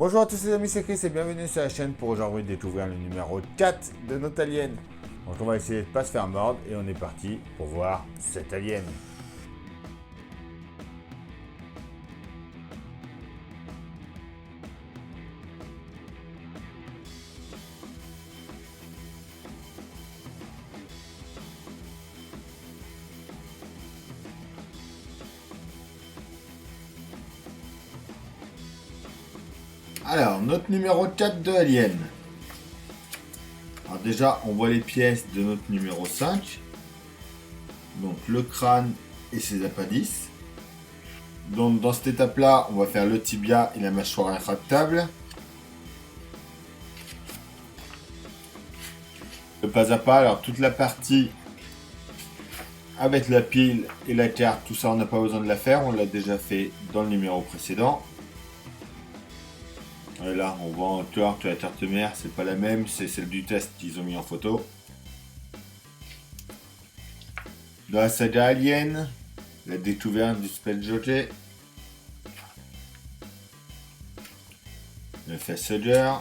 Bonjour à tous les amis, c'est Chris et bienvenue sur la chaîne pour aujourd'hui découvrir le numéro 4 de notre alien. Donc on va essayer de ne pas se faire mordre et on est parti pour voir cet alien. Alors, notre numéro 4 de Alien. Alors déjà, on voit les pièces de notre numéro 5. Donc le crâne et ses appendices. Donc dans cette étape-là, on va faire le tibia et la mâchoire rétractable. Le pas à pas, alors toute la partie avec la pile et la carte, tout ça on n'a pas besoin de la faire, on l'a déjà fait dans le numéro précédent. Et là, on voit encore que la carte mère, c'est pas la même, c'est celle du test qu'ils ont mis en photo. Dans la saga Alien, la découverte du Space Jockey, le facehugger,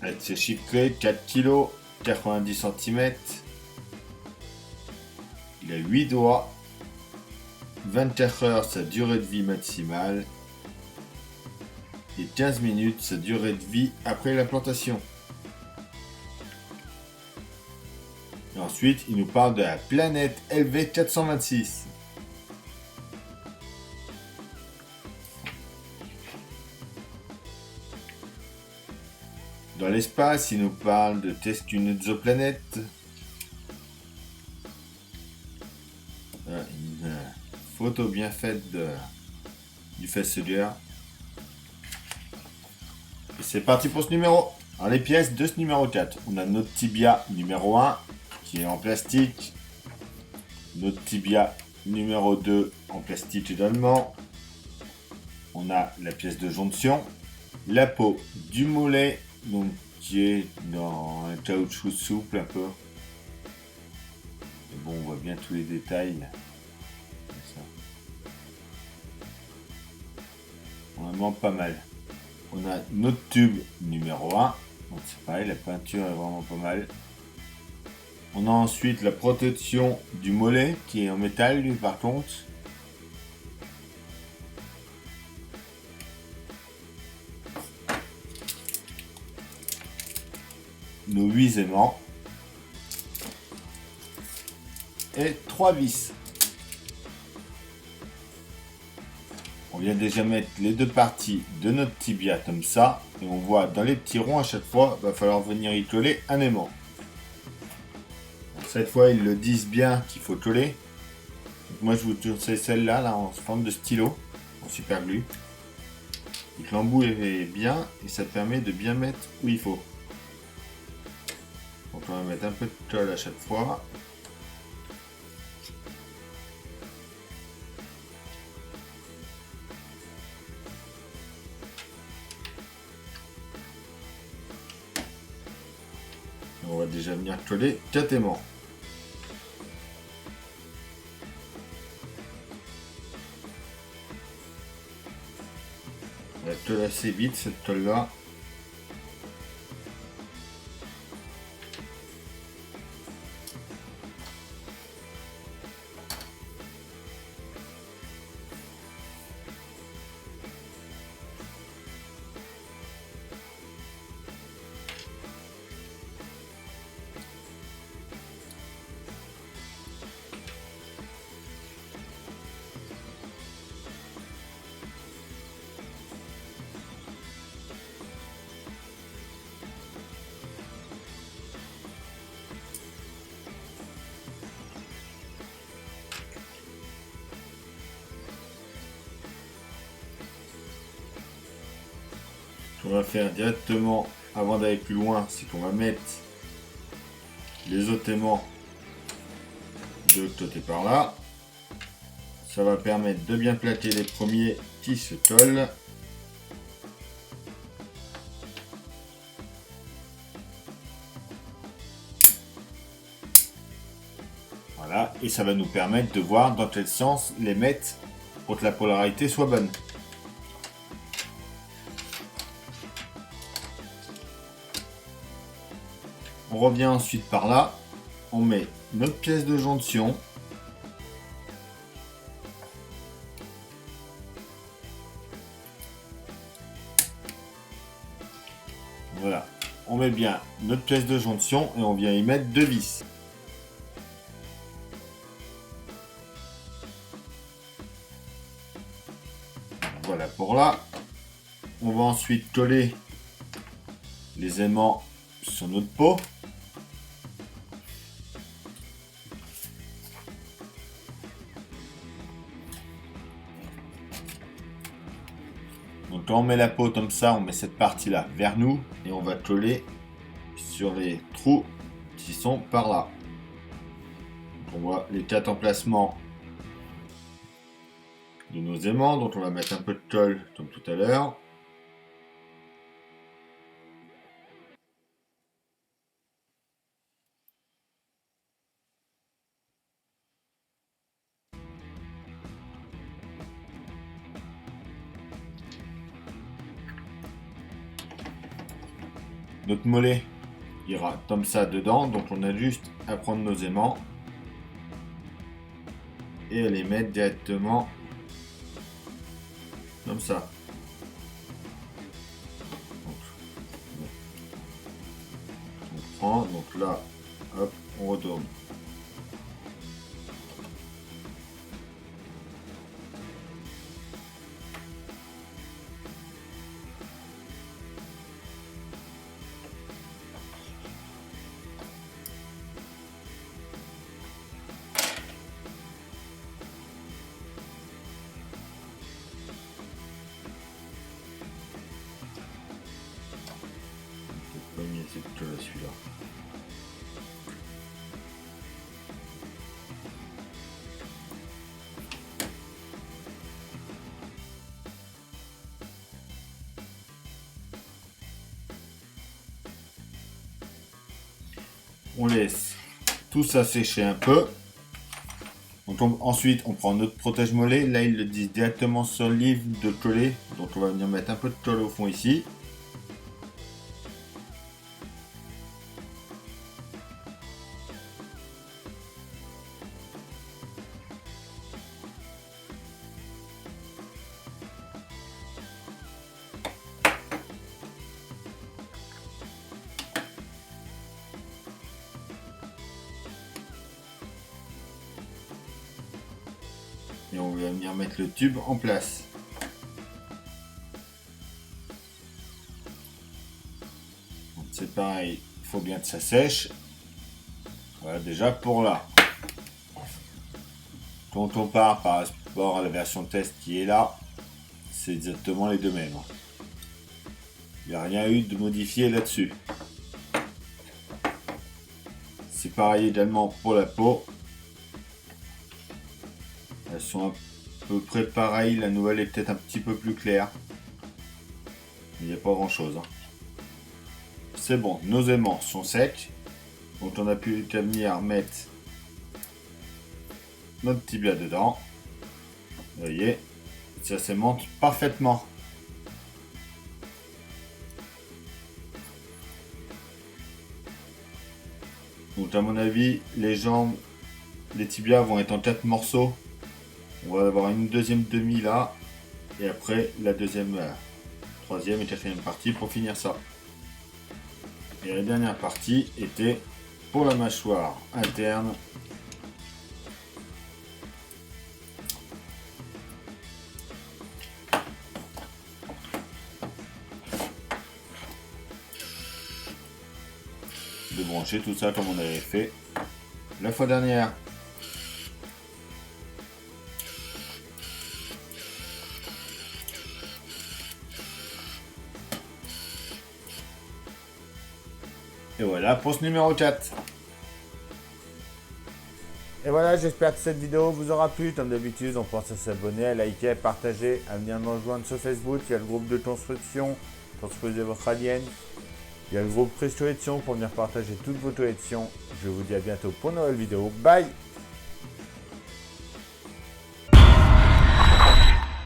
avec ses chiffres clés, 4 kg, 90 cm, il a 8 doigts, 24 heures sa durée de vie maximale, et 15 minutes sa durée de vie après l'implantation. Et ensuite, il nous parle de la planète LV426. Dans l'espace, il nous parle de test une exoplanète. Une photo bien faite du facehugger. C'est parti pour ce numéro. Alors les pièces de ce numéro 4. On a notre tibia numéro 1 qui est en plastique. Notre tibia numéro 2 en plastique également. On a la pièce de jonction. La peau du mollet donc, qui est dans un caoutchouc souple un peu. Et bon, on voit bien tous les détails. Comme ça. Vraiment pas mal. On a notre tube numéro 1. Donc c'est pareil, la peinture est vraiment pas mal. On a ensuite la protection du mollet qui est en métal lui par contre. Nos 8 aimants. Et 3 vis. On vient déjà mettre les deux parties de notre tibia comme ça. Et on voit dans les petits ronds à chaque fois, il va falloir venir y coller un aimant. Donc cette fois, ils le disent bien qu'il faut coller. Donc moi, je vous conseille celle-là, là, en forme de stylo, en super glue. Donc l'embout est bien et ça permet de bien mettre où il faut. Donc on va mettre un peu de colle à chaque fois. On va déjà venir coller 4 aimants. On va coller assez vite cette colle là. Ce qu'on va faire directement avant d'aller plus loin, c'est qu'on va mettre les autres aimants de l'autre côté par là. Ça va permettre de bien plaquer les premiers qui se collent. Voilà, et ça va nous permettre de voir dans quel sens les mettre pour que la polarité soit bonne. On revient ensuite par là. On met notre pièce de jonction. Voilà. On met bien notre pièce de jonction et on vient y mettre 2 vis. Voilà pour là. On va ensuite coller les aimants sur notre pot. Donc quand on met la peau comme ça, on met cette partie-là vers nous et on va coller sur les trous qui sont par là. Donc on voit les 4 emplacements de nos aimants, donc on va mettre un peu de colle comme tout à l'heure. Notre mollet ira comme ça dedans, donc on a juste à prendre nos aimants et à les mettre directement comme ça. On prend, donc là, hop, on retourne. C'est plutôt celui-là. On laisse tout ça sécher un peu. Donc ensuite on prend notre protège-mollet. Là il le dit directement sur le livre de coller. Donc on va venir mettre un peu de colle au fond ici. Et on va venir mettre le tube en place. C'est pareil, il faut bien que ça sèche. Voilà déjà pour là. Quand on part par rapport à la version test qui est là, c'est exactement les deux mêmes. Il n'y a rien eu de modifié là-dessus. C'est pareil également pour la peau. Elles sont à peu près pareilles. La nouvelle est peut-être un petit peu plus claire. Il n'y a pas grand chose. C'est bon, nos aimants sont secs. Donc on a pu venir mettre notre tibia dedans. Vous voyez, ça s'aimante parfaitement. Donc à mon avis, les jambes, les tibias vont être en 4 morceaux. On va avoir une deuxième demi là. Et après la deuxième, troisième et quatrième partie pour finir ça. Et la dernière partie était pour la mâchoire interne. De brancher tout ça comme on avait fait la fois dernière. Et voilà pour ce numéro 4. Et voilà, j'espère que cette vidéo vous aura plu. Comme d'habitude, on pense à s'abonner, à liker, à partager, à venir nous rejoindre sur Facebook. Il y a le groupe de construction, construisez votre alien. Il y a le groupe Presto Édition pour venir partager toutes vos éditions. Je vous dis à bientôt pour une nouvelle vidéo. Bye!